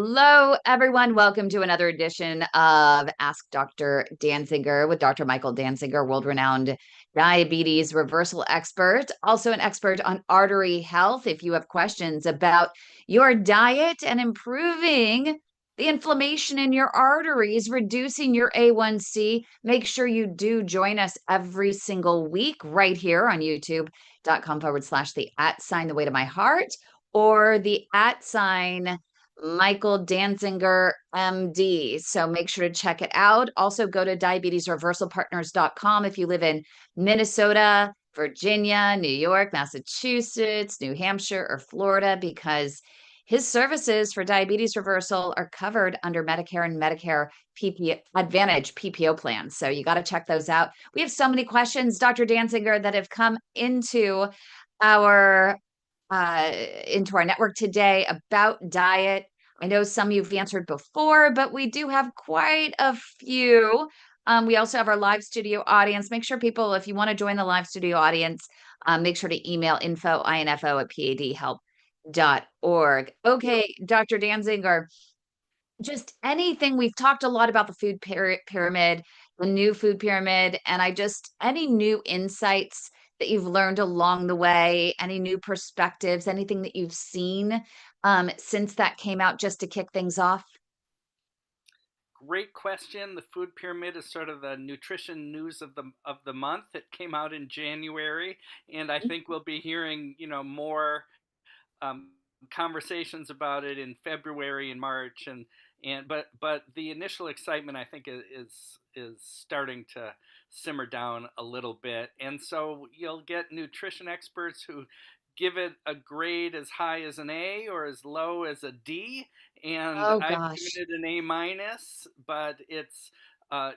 Hello, everyone. Welcome to another edition of Ask Dr. Dansinger with Dr. Michael Dansinger, world-renowned diabetes reversal expert, also an expert on artery health. If you have questions about your diet and improving the inflammation in your arteries, reducing your A1C, make sure you do join us every single week right here on youtube.com/, the @ sign, the way to my heart, or the @ sign Michael Dansinger, MD. So make sure to check it out. Also, go to diabetesreversalpartners.com if you live in Minnesota, Virginia, New York, Massachusetts, New Hampshire, or Florida, because his services for diabetes reversal are covered under Medicare and Medicare Advantage PPO plans. So you got to check those out. We have so many questions, Dr. Dansinger, that have come our uh, into our network today about diet. I know some you've answered before, but we do have quite a few. We also have our live studio audience. Make sure people, if you want to join the live studio audience, make sure to email info@padhelp.org. Okay, Dr. Danziger, just anything. We've talked a lot about the food pyramid, the new food pyramid, and any new insights that you've learned along the way, any new perspectives, anything that you've seen since that came out, just to kick things off? Great question. The food pyramid is sort of the nutrition news of the month. It came out in January, and I think we'll be hearing more um, conversations about it in February and March, but the initial excitement I think is starting to simmer down a little bit, and so you'll get nutrition experts who give it a grade as high as an A or as low as a D, and Oh I've given gosh. it an A minus, but it's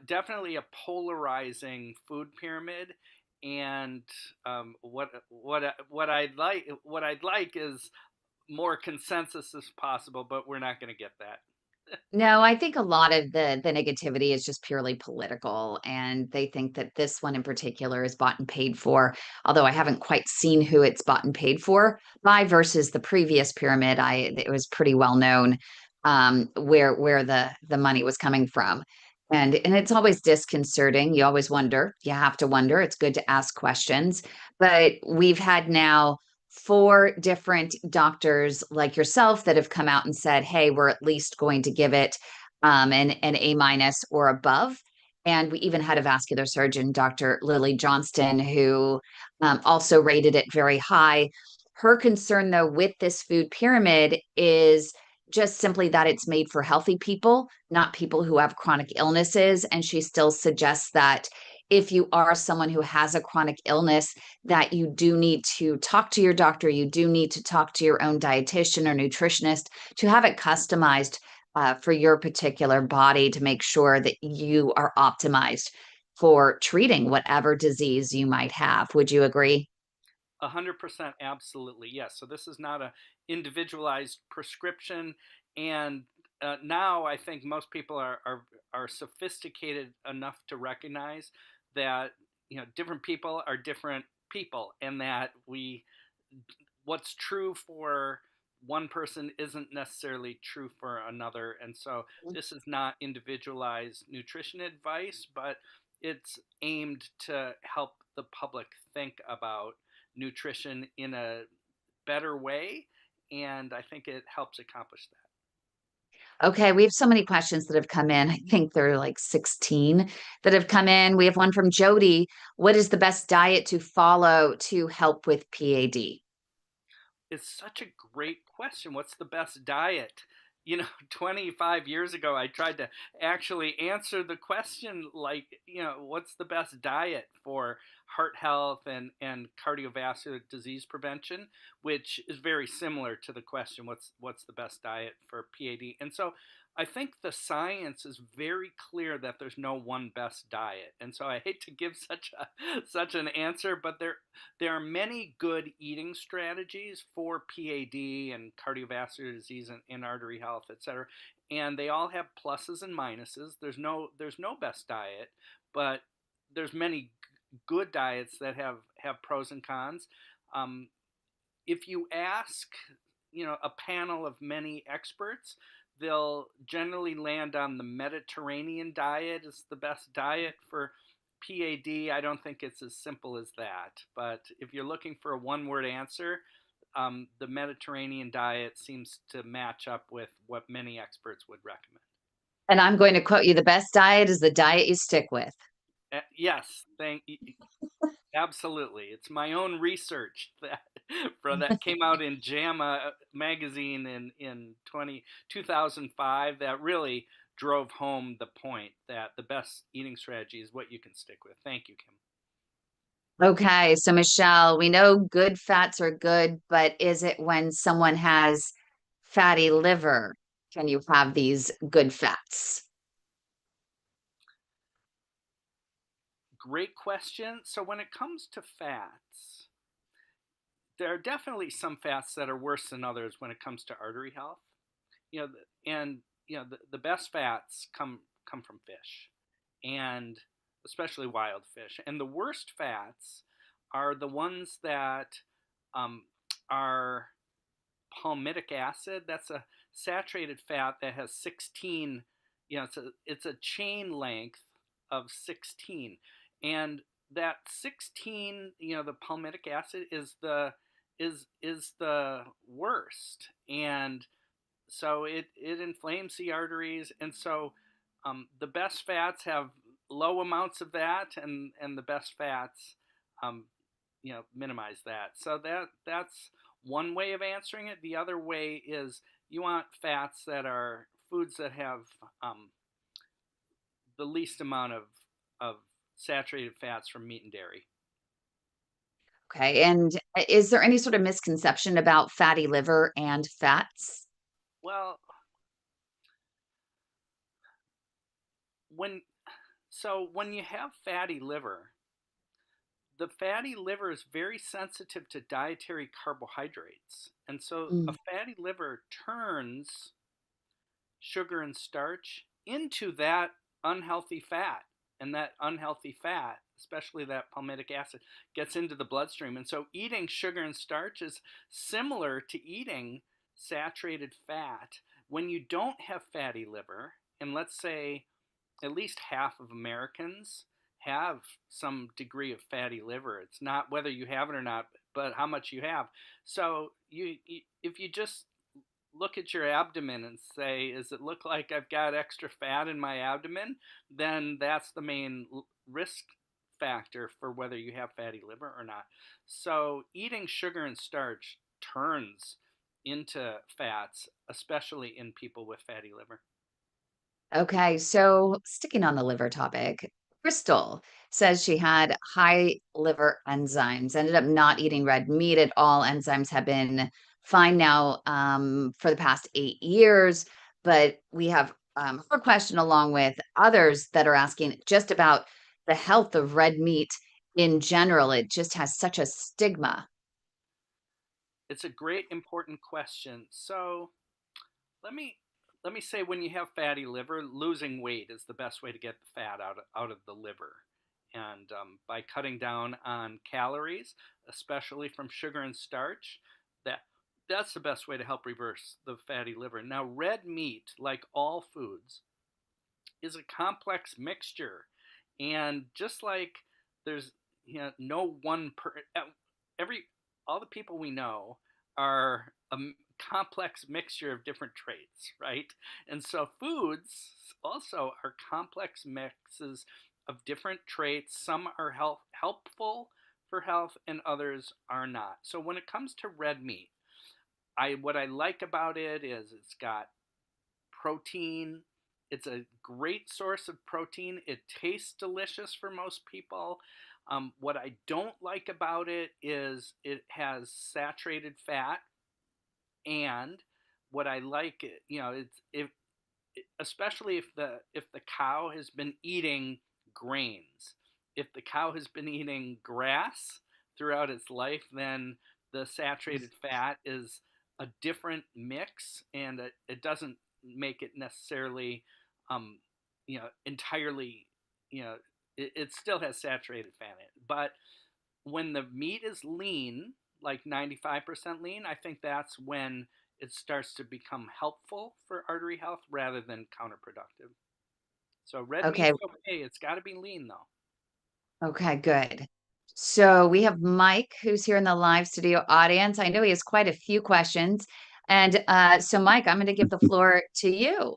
definitely a polarizing food pyramid. And what I'd like is more consensus as possible, but we're not going to get that. No, I think a lot of the negativity is just purely political, and they think that this one in particular is bought and paid for. Although I haven't quite seen who it's bought and paid for by versus the previous pyramid. It was pretty well known where the money was coming from, and it's always disconcerting. You always wonder. You have to wonder. It's good to ask questions, but we've had now four different doctors like yourself that have come out and said, hey, we're at least going to give it an A minus or above. And we even had a vascular surgeon, Dr. Lily Johnston, who also rated it very high. Her concern, though, with this food pyramid is just simply that it's made for healthy people, not people who have chronic illnesses. And she still suggests that if you are someone who has a chronic illness, that you do need to talk to your doctor, you do need to talk to your own dietitian or nutritionist to have it customized for your particular body to make sure that you are optimized for treating whatever disease you might have. Would you agree? 100% absolutely, yes. So this is not a individualized prescription, and now I think most people are sophisticated enough to recognize that different people are different people, and that we what's true for one person isn't necessarily true for another. And so this is not individualized nutrition advice, but it's aimed to help the public think about nutrition in a better way. And I think it helps accomplish that. Okay, we have so many questions that have come in. I think there are like 16 that have come in. We have one from Jody. What is the best diet to follow to help with PAD? It's such a great question. What's the best diet? 25 years ago, I tried to actually answer the question like, what's the best diet for heart health and cardiovascular disease prevention, which is very similar to the question, what's the best diet for PAD? And so I think the science is very clear that there's no one best diet. And so I hate to give such an answer, but there are many good eating strategies for PAD and cardiovascular disease and artery health, et cetera. And they all have pluses and minuses. There's no best diet, but there's many good diets that have pros and cons. If you ask, a panel of many experts, they'll generally land on the Mediterranean diet is the best diet for PAD. I don't think it's as simple as that. But if you're looking for a one word answer, the Mediterranean diet seems to match up with what many experts would recommend. And I'm going to quote you, the best diet is the diet you stick with. Yes, thank you. Absolutely. It's my own research that came out in JAMA magazine in 2005 that really drove home the point that the best eating strategy is what you can stick with. Thank you, Kim. Okay, so Michelle, we know good fats are good, but is it when someone has fatty liver? Can you have these good fats? Great question. So when it comes to fats, there are definitely some fats that are worse than others when it comes to artery health. You know, and the best fats come from fish, and especially wild fish. And the worst fats are the ones that um, are palmitic acid. That's a saturated fat that has 16. It's a chain length of 16, and that 16, the palmitic acid is the worst, and so it inflames the arteries, and so the best fats have low amounts of that, and the best fats um, minimize that. So that's one way of answering it. The other way is you want fats that are foods that have um, the least amount of saturated fats from meat and dairy. Okay, and is there any sort of misconception about fatty liver and fats? Well, when when you have fatty liver, the fatty liver is very sensitive to dietary carbohydrates. And so a Mm. fatty liver turns sugar and starch into that unhealthy fat. And that unhealthy fat, especially that palmitic acid, gets into the bloodstream. And so eating sugar and starch is similar to eating saturated fat. When you don't have fatty liver, and let's say at least half of Americans have some degree of fatty liver. It's not whether you have it or not, but how much you have. So if you just look at your abdomen and say, "Does it look like I've got extra fat in my abdomen?" Then that's the main risk factor for whether you have fatty liver or not. So eating sugar and starch turns into fats, especially in people with fatty liver. Okay, so sticking on the liver topic, Crystal says she had high liver enzymes, ended up not eating red meat at all. Enzymes have been fine now for the past 8 years, but we have her question along with others that are asking just about the health of red meat in general. It just has such a stigma. It's a great important question. So let me let me say, when you have fatty liver, losing weight is the best way to get the fat out of the liver, and by cutting down on calories, especially from sugar and starch, that that's the best way to help reverse the fatty liver. Now, red meat, like all foods, is a complex mixture, and just like there's no one per every all the people we know are a complex mixture of different traits, right? And so foods also are complex mixes of different traits. Some are helpful for health and others are not. So when it comes to red meat, I what I like about it is it's got protein. It's a great source of protein. It tastes delicious for most people. What I don't like about it is it has saturated fat, and what I like, it's if especially if the cow has been eating grains. If the cow has been eating grass throughout its life, then the saturated fat is a different mix, and it doesn't make it necessarily, entirely, you know, it still has saturated fat in it. But when the meat is lean, like 95% lean, I think that's when it starts to become helpful for artery health rather than counterproductive. So red Okay. meat's okay. It's got to be lean though. Okay, good. So we have Mike, who's here in the live studio audience. I know he has quite a few questions. And so, Mike, I'm going to give the floor to you.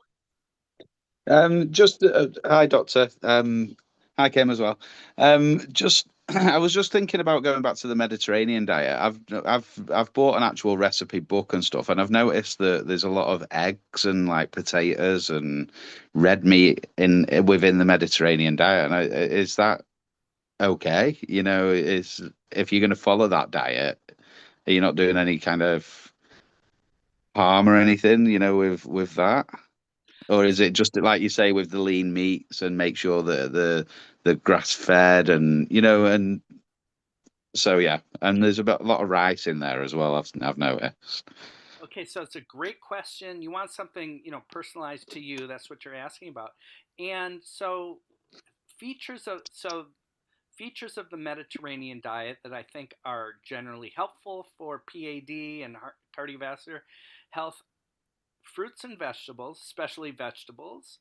Just hi, Doctor. Hi, Kim as well. Just I was just thinking about going back to the Mediterranean diet. I've bought an actual recipe book and stuff, and I've noticed that there's a lot of eggs and like potatoes and red meat in within the Mediterranean diet. And is that okay? Is if you're going to follow that diet, are you not doing any kind of harm or anything? With that. Or is it just like you say with the lean meats and make sure that the grass fed and so yeah, and there's a lot of rice in there as well. I've noticed. Okay, so it's a great question. You want something, personalized to you. That's what you're asking about. And so features of so features of the Mediterranean diet that I think are generally helpful for PAD and cardiovascular health: fruits and vegetables, especially vegetables.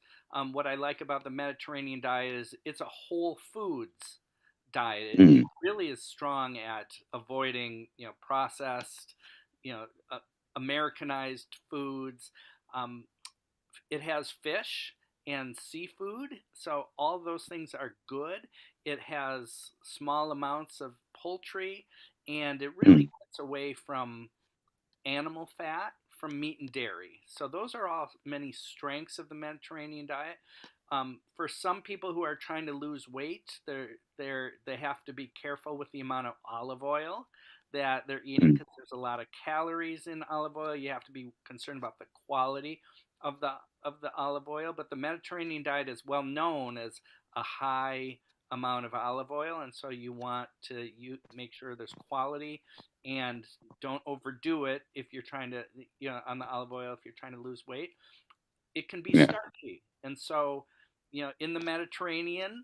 What I like about the Mediterranean diet is it's a whole foods diet. It Mm, really is strong at avoiding, processed, you know, uh, Americanized foods. Um, it has fish and seafood, so all those things are good. It has small amounts of poultry, and it really mm, gets away from animal fat, from meat and dairy. So those are all many strengths of the Mediterranean diet. For some people who are trying to lose weight, they have to be careful with the amount of olive oil that they're eating mm. because there's a lot of calories in olive oil. You have to be concerned about the quality of the olive oil. But the Mediterranean diet is well known as a high amount of olive oil, and so you want to make sure there's quality and don't overdo it if you're trying to, on the olive oil, if you're trying to lose weight. It can be Yeah, starchy, and so, in the Mediterranean,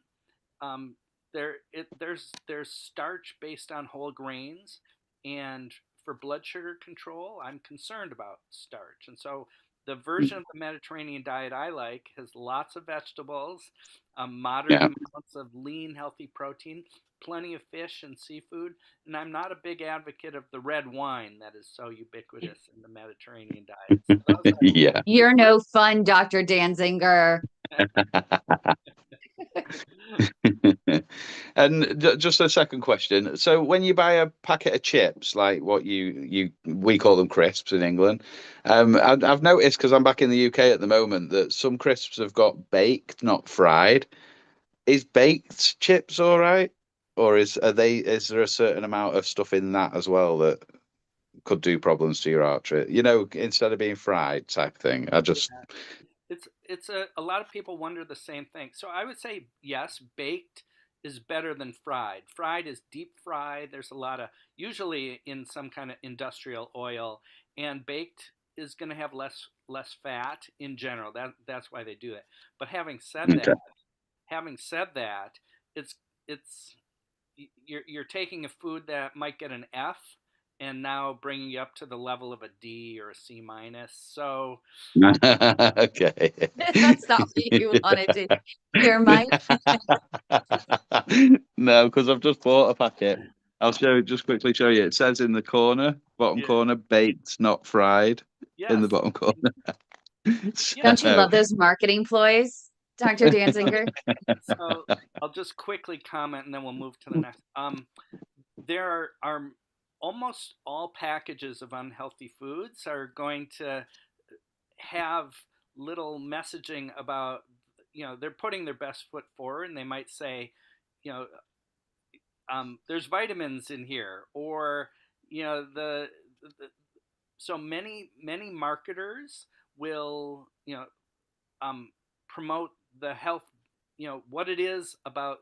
um, there's starch based on whole grains, and for blood sugar control, I'm concerned about starch, and so the version of the Mediterranean diet I like has lots of vegetables, moderate yeah. amounts of lean, healthy protein, plenty of fish and seafood, and I'm not a big advocate of the red wine that is so ubiquitous in the Mediterranean diet. So those are Yeah. the You're no fun, Dr. Dansinger. And just a second question. So when you buy a packet of chips, like what we call them crisps in England, I've noticed because I'm back in the UK at the moment that some crisps have got baked, not fried. Is baked chips all right? Or is there a certain amount of stuff in that as well that could do problems to your artery? Instead of being fried type thing. I just it's a lot of people wonder the same thing. So I would say yes, baked is better than fried. Fried is deep fried. There's a lot of, usually in some kind of industrial oil, and baked is going to have less fat in general. That's why they do it. But okay. having said that, it's it's you're taking a food that might get an F and now bringing you up to the level of a D or a C minus. So Okay. That's not what you wanted to hear, Mike. No, because I've just bought a packet. Just quickly show you. It says in the bottom yeah, corner, baked, not fried, in the yes, bottom corner. Don't you So, love those marketing ploys, Dr. so Dansinger? so I'll just quickly comment and then we'll move to the next. There are almost all packages of unhealthy foods are going to have little messaging about, they're putting their best foot forward, and they might say, you know there's vitamins in here, or the so many marketers will, um, promote the health, what it is about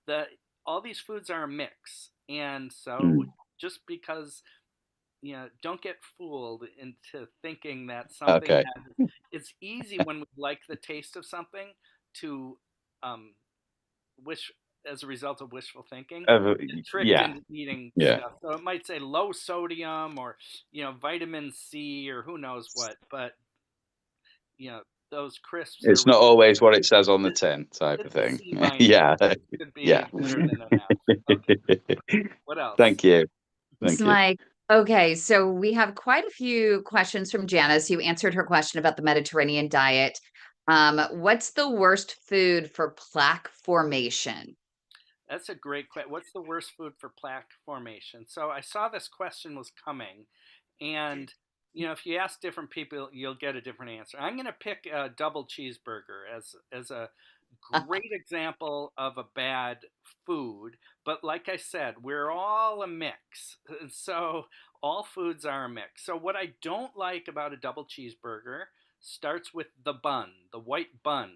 the all these foods are a mix, and so mm, just because, don't get fooled into thinking that something okay. has, it's easy when we like the taste of something to, um, wish as a result of wishful thinking, Uh, get tricked yeah, into eating yeah. stuff. So it might say low sodium or, vitamin C or who knows what, but you know, those crisps are It's not really always what it says on the it, tin, type of it's a thing. C minus. Yeah, This could yeah. be better than an F. Okay, what else? Thank you. It's Thank you. like, okay, so we have quite a few questions from Janice, who answered her question about the Mediterranean diet. What's the worst food for plaque formation? That's a great question. What's the worst food for plaque formation? So I saw this question was coming, and if you ask different people, you'll get a different answer. I'm going to pick a double cheeseburger as a great example of a bad food. But like I said, we're all a mix, so all foods are a mix. So what I don't like about a double cheeseburger starts with the bun, the white bun.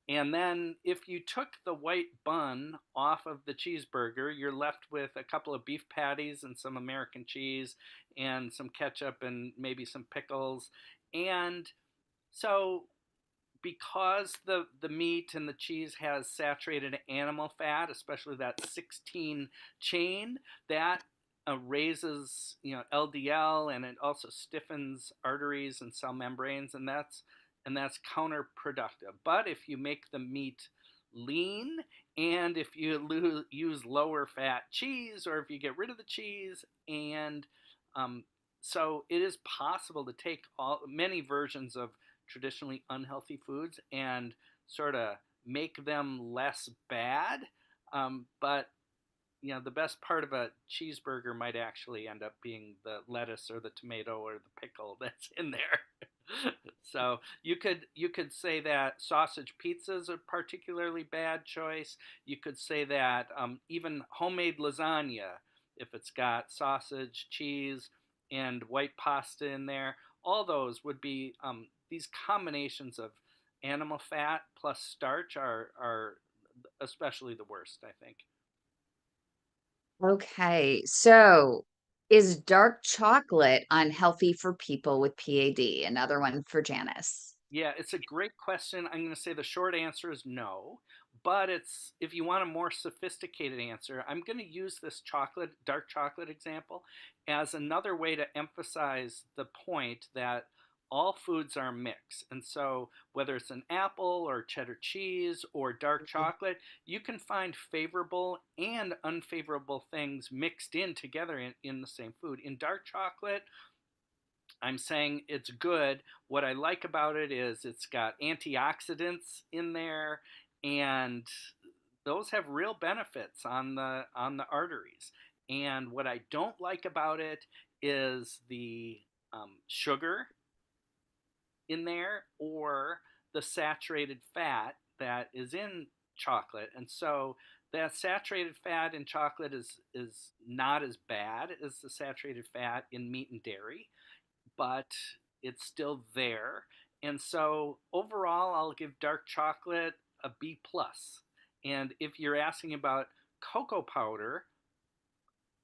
And then if you took the white bun off of the cheeseburger, you're left with a couple of beef patties and some American cheese and some ketchup and maybe some pickles. And so because the meat and the cheese has saturated animal fat, especially that 16 chain, that raises LDL, and it also stiffens arteries and cell membranes, and that's counterproductive. But if you make the meat lean, and if you use lower fat cheese, or if you get rid of the cheese, and um, so it is possible to take many versions of traditionally unhealthy foods and sort of make them less bad. But the best part of a cheeseburger might actually end up being the lettuce or the tomato or the pickle that's in there. So you could say that sausage pizza is a particularly bad choice. You could say that even homemade lasagna, if it's got sausage, cheese, and white pasta in there, all those would be these combinations of animal fat plus starch are especially the worst, I think. Okay, so is dark chocolate unhealthy for people with PAD? Another one for Janice. Yeah, it's a great question. I'm going to say the short answer is no, but it's if you want a more sophisticated answer, I'm going to use this dark chocolate example as another way to emphasize the point that all foods are a mix. And so whether it's an apple or cheddar cheese or dark chocolate, you can find favorable and unfavorable things mixed in together in the same food. In dark chocolate, I'm saying it's good. What I like about it is it's got antioxidants in there, and those have real benefits on the arteries. And what I don't like about it is the sugar in there or the saturated fat that is in chocolate. And so that saturated fat in chocolate is not as bad as the saturated fat in meat and dairy, but it's still there. And so overall, I'll give dark chocolate a B plus. And if you're asking about cocoa powder,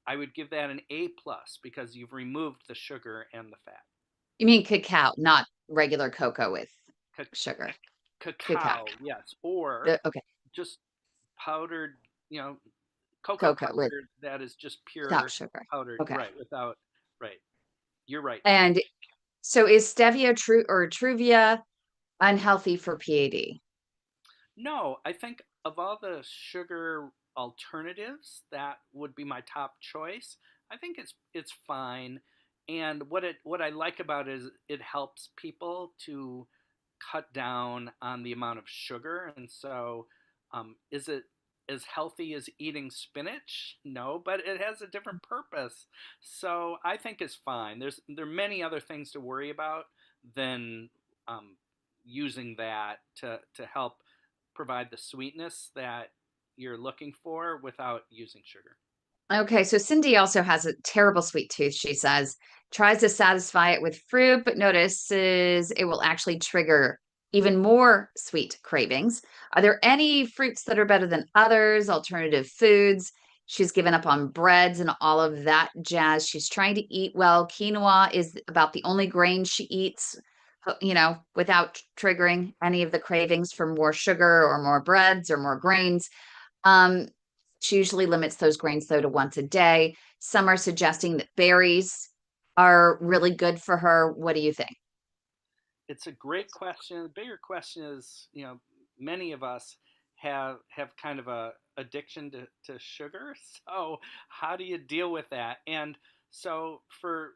I would give that an A plus because you've removed the sugar and the fat. You mean cacao, not regular cocoa with Ca- sugar. Cacao. Cacao, yes, or Okay, just powdered, cocoa cocoa with powder that is just without pure sugar. powdered, Okay. right? Without, right. You're right. And so is stevia true or Truvia unhealthy for PAD? No, I think of all the sugar alternatives, that would be my top choice. I think it's fine. And what I like about it is it helps people to cut down on the amount of sugar. And so, is it as healthy as eating spinach? No, but it has a different purpose. So I think it's fine. There are many other things to worry about than um, using that to help provide the sweetness that you're looking for without using sugar. Okay, so Cindy also has a terrible sweet tooth, she says, tries to satisfy it with fruit, but notices it will actually trigger even more sweet cravings. Are there any fruits that are better than others, alternative foods? She's given up on breads and all of that jazz. She's trying to eat well. Quinoa is about the only grain she eats, without triggering any of the cravings for more sugar or more breads or more grains. Um, she usually limits those grains though to once a day. Some are suggesting that berries are really good for her. What do you think? It's a great question. The bigger question is, many of us have kind of a addiction to sugar. So how do you deal with that? And so for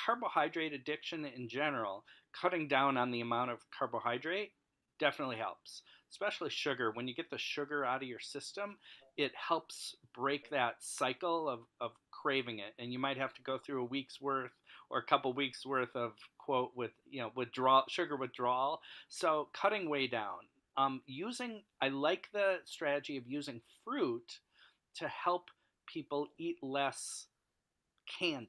carbohydrate addiction in general, cutting down on the amount of carbohydrate definitely helps, especially sugar. When you get the sugar out of your system, it helps break that cycle of craving it. And you might have to go through a week's worth or a couple weeks worth of quote with withdrawal, sugar withdrawal. So cutting way down. I like the strategy of using fruit to help people eat less candy.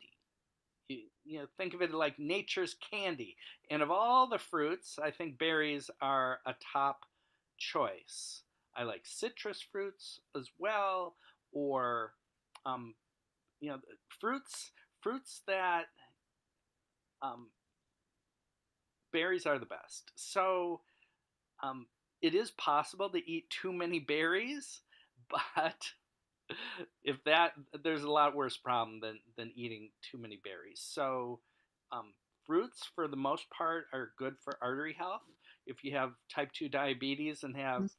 Think of it like nature's candy. And of all the fruits, I think berries are a top choice. I like citrus fruits as well, or um, you know, fruits that um, berries are the best. So um, it is possible to eat too many berries, but if that there's a lot worse problem than eating too many berries. So um, fruits for the most part are good for artery health. If you have type 2 diabetes and have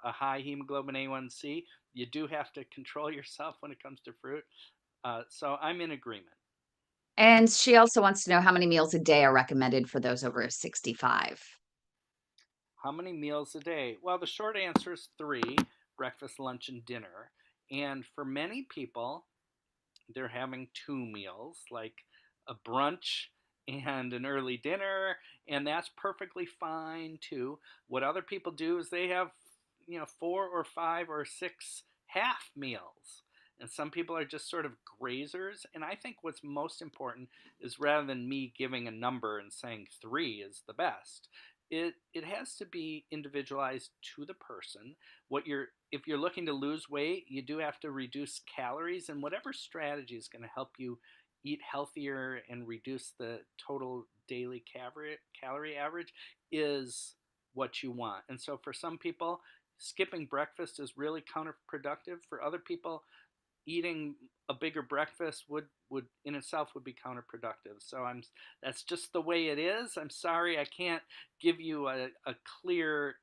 a high hemoglobin A1C, you do have to control yourself when it comes to fruit. So I'm in agreement. And she also wants to know how many meals a day are recommended for those over 65. How many meals a day? Well, the short answer is three: breakfast, lunch, and dinner. And for many people, they're having two meals, like a brunch and an early dinner, and that's perfectly fine too. What other people do is they have, four or five or six half meals. And some people are just sort of grazers. And I think what's most important is rather than me giving a number and saying three is the best, it has to be individualized to the person. What you're If you're looking to lose weight, you do have to reduce calories, and whatever strategy is going to help you eat healthier and reduce the total daily calorie average is what you want. And so for some people, skipping breakfast is really counterproductive. For other people, eating a bigger breakfast would in itself would be counterproductive. So that's just the way it is. I'm sorry I can't give you a clear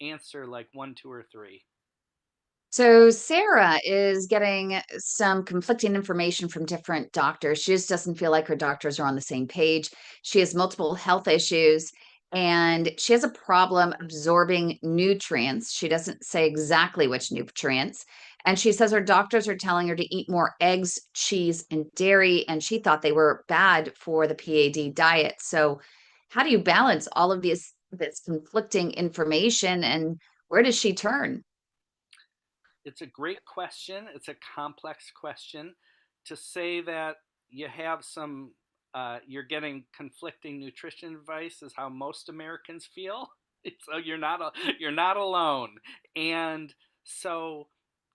answer like one, two, or three. So Sarah is getting some conflicting information from different doctors. She just doesn't feel like her doctors are on the same page. She has multiple health issues and she has a problem absorbing nutrients. She doesn't say exactly which nutrients. And she says her doctors are telling her to eat more eggs, cheese, and dairy. And she thought they were bad for the PAD diet. So, how do you balance all of this conflicting information and where does she turn? It's a great question. It's a complex question. To say that you have you're getting conflicting nutrition advice is how most Americans feel. So you're not alone. And so,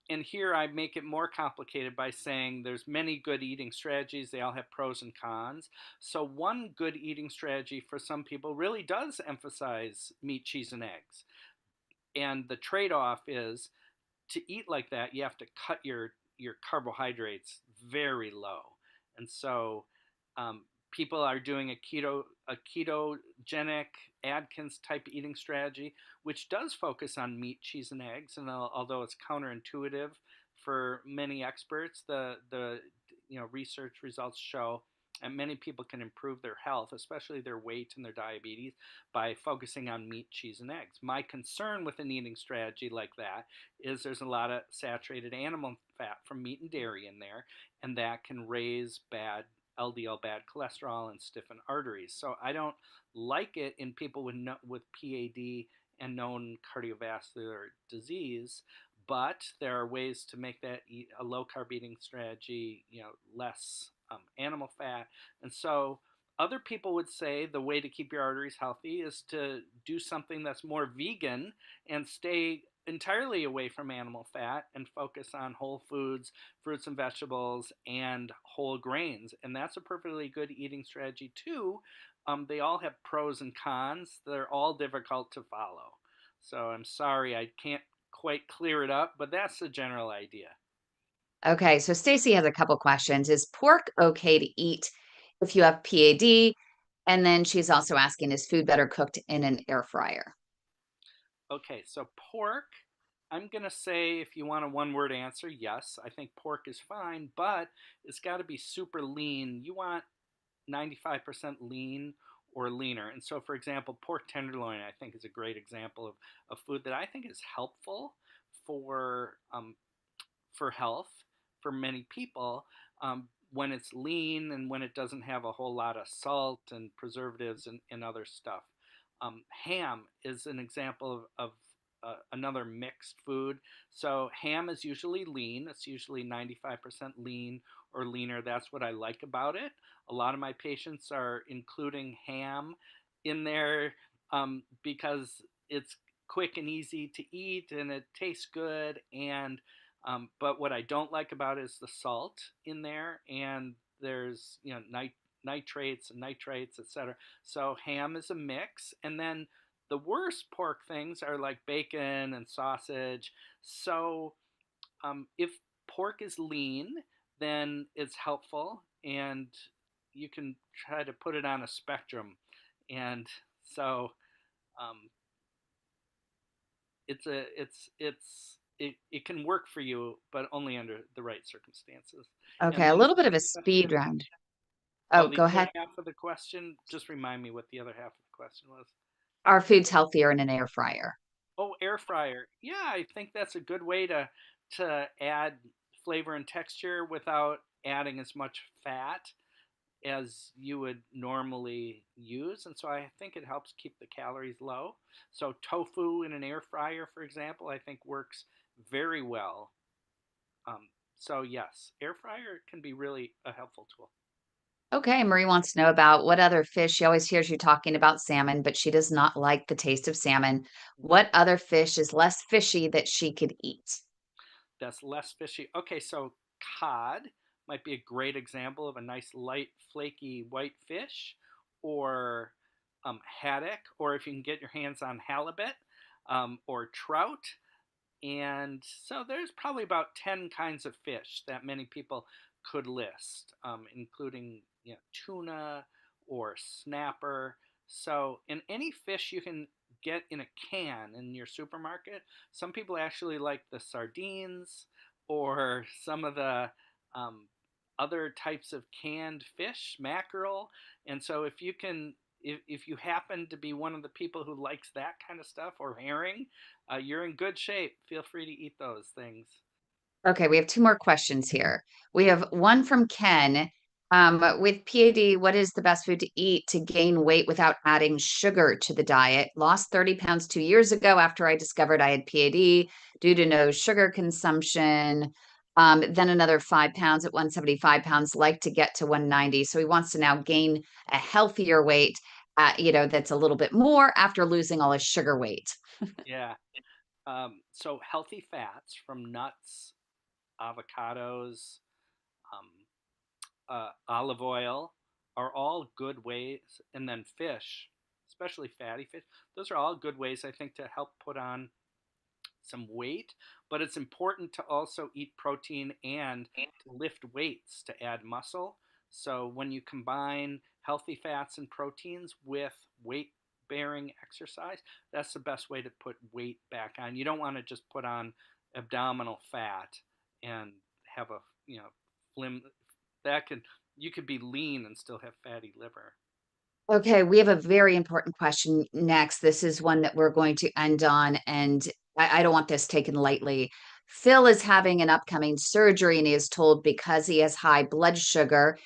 and here I make it more complicated by saying there's many good eating strategies. They all have pros and cons. So one good eating strategy for some people really does emphasize meat, cheese, and eggs. And the trade-off is to eat like that, you have to cut your carbohydrates very low, and so people are doing a ketogenic Atkins type eating strategy, which does focus on meat, cheese, and eggs. And although it's counterintuitive for many experts, the research results show and many people can improve their health, especially their weight and their diabetes, by focusing on meat, cheese, and eggs. My concern with an eating strategy like that is there's a lot of saturated animal fat from meat and dairy in there, and that can raise bad LDL, bad cholesterol, and stiffen arteries. So I don't like it in people with PAD and known cardiovascular disease. But there are ways to make that a low carb eating strategy, less animal fat, and so other people would say the way to keep your arteries healthy is to do something that's more vegan and stay entirely away from animal fat and focus on whole foods, fruits and vegetables, and whole grains. And that's a perfectly good eating strategy too. They all have pros and cons. They're all difficult to follow. So I'm sorry I can't quite clear it up, but that's the general idea. Okay, so Stacy has a couple questions. Is pork okay to eat if you have PAD? And then she's also asking, is food better cooked in an air fryer? Okay, so pork, I'm going to say if you want a one word answer, yes, I think pork is fine, but it's got to be super lean. You want 95% lean or leaner. And so, for example, pork tenderloin, I think, is a great example of food that I think is helpful for health for many people when it's lean and when it doesn't have a whole lot of salt and preservatives and other stuff. Ham is an example of another mixed food. So ham is usually lean. It's usually 95% lean or leaner. That's what I like about it. A lot of my patients are including ham in there because it's quick and easy to eat and it tastes good. And but what I don't like about it is the salt in there, and there's nitrates and nitrites, etc. So ham is a mix, and then the worst pork things are like bacon and sausage. So if pork is lean, then it's helpful, and you can try to put it on a spectrum. And so um, it can work for you, but only under the right circumstances. And Okay, a then little bit of the a speed question, round. oh, Oh, the go other ahead. half of the question, just remind me what the other half of the question was. Are foods healthier in an air fryer? Oh, air fryer. Yeah, I think that's a good way to add flavor and texture without adding as much fat as you would normally use. And so I think it helps keep the calories low. So tofu in an air fryer, for example, I think works very well. Um, so yes, air fryer can be really a helpful tool. Okay, Marie wants to know about what other fish. She always hears you talking about salmon, but she does not like the taste of salmon. What other fish is less fishy that she could eat? That's less fishy. Okay, so cod might be a great example of a nice light, flaky white fish, or haddock, or if you can get your hands on halibut or trout. And so there's probably about 10 kinds of fish that many people could list, including tuna or snapper. So, in any fish you can get in a can in your supermarket, some people actually like the sardines or some of the um, other types of canned fish, mackerel. And so, if you happen to be one of the people who likes that kind of stuff or herring, you're in good shape. Feel free to eat those things. Okay, we have two more questions here. We have one from Ken. With PAD, what is the best food to eat to gain weight without adding sugar to the diet? Lost 30 pounds 2 years ago after I discovered I had PAD due to no sugar consumption. Then another 5 pounds at 175 pounds, like to get to 190. So he wants to now gain a healthier weight, that's a little bit more after losing all his sugar weight. Yeah. So healthy fats from nuts, avocados, um, olive oil are all good ways, and then fish, especially fatty fish. Those are all good ways, I think, to help put on some weight, but it's important to also eat protein and to lift weights to add muscle. So when you combine healthy fats and proteins with weight bearing exercise, that's the best way to put weight back on. You don't want to just put on abdominal fat and have a, flim that can you could be lean and still have fatty liver. Okay, we have a very important question next. This is one that we're going to end on, and I don't want this taken lightly. Phil is having an upcoming surgery, and he is told because he has high blood sugar,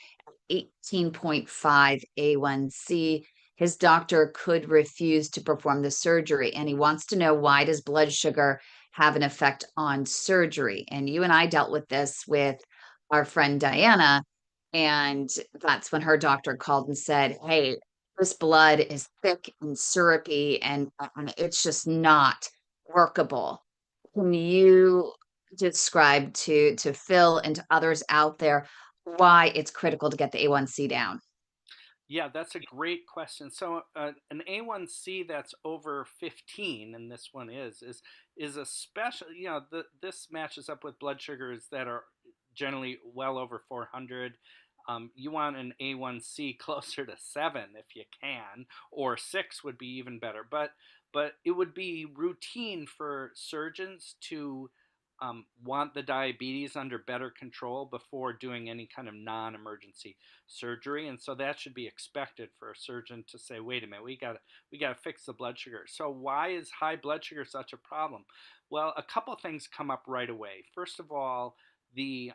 18.5 A1C, his doctor could refuse to perform the surgery. And he wants to know, why does blood sugar have an effect on surgery? And you and I dealt with this with our friend Diana. And that's when her doctor called and said, hey, this blood is thick and syrupy, and it's just not workable. Can you describe to Phil and to others out there why it's critical to get the A1C down? Yeah, that's a great question. So, an A1C that's over 15, and this one is a special. This matches up with blood sugars that are generally well over 400. You want an A1C closer to 7 if you can, or 6 would be even better. But it would be routine for surgeons to want the diabetes under better control before doing any kind of non-emergency surgery, and so that should be expected for a surgeon to say, wait a minute, we got to fix the blood sugar. So why is high blood sugar such a problem? Well, a couple of things come up right away. First of all, the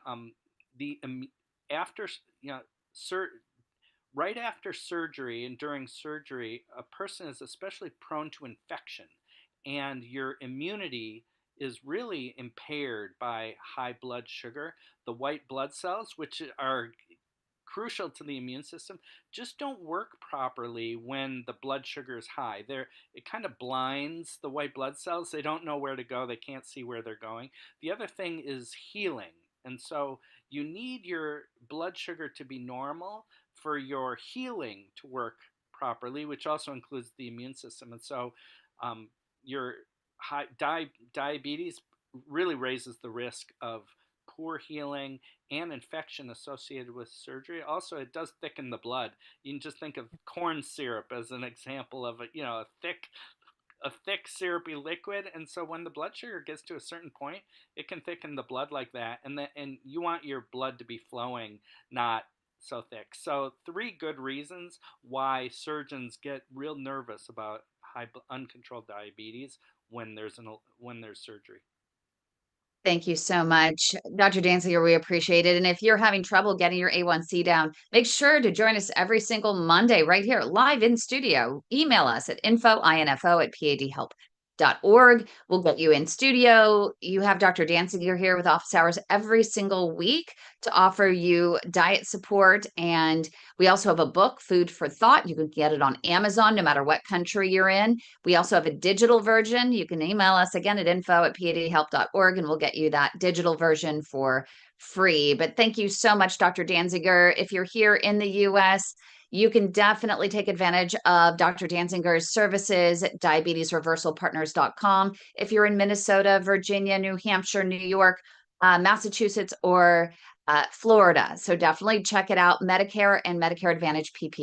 after sur- right after surgery and during surgery, a person is especially prone to infection, and your immunity is really impaired by high blood sugar. The white blood cells, which are crucial to the immune system, just don't work properly when the blood sugar is high. It kind of blinds the white blood cells. They don't know where to go. They can't see where they're going. The other thing is healing. And so you need your blood sugar to be normal for your healing to work properly, which also includes the immune system. And so um, your diabetes really raises the risk of poor healing and infection associated with surgery. Also, it does thicken the blood. You can just think of corn syrup as an example of a thick syrupy liquid, and so when the blood sugar gets to a certain point, it can thicken the blood like that, and you want your blood to be flowing, not so thick. So three good reasons why surgeons get real nervous about uncontrolled diabetes when there's surgery. Thank you so much, Dr. Dansinger. We appreciate it. And if you're having trouble getting your A1C down, make sure to join us every single Monday right here, live in studio. Email us at info@padhelp.org. We'll get you in studio. You have Dr. Dansinger here with office hours every single week to offer you diet support. And we also have a book, Food for Thought. You can get it on Amazon, no matter what country you're in. We also have a digital version. You can email us again at info@padhelp.org, and we'll get you that digital version for free. But thank you so much, Dr. Danziger. If you're here in the US, you can definitely take advantage of Dr. Danzinger's services at diabetesreversalpartners.com. If you're in Minnesota, Virginia, New Hampshire, New York, Massachusetts, or Florida. So definitely check it out. Medicare and Medicare Advantage PPO.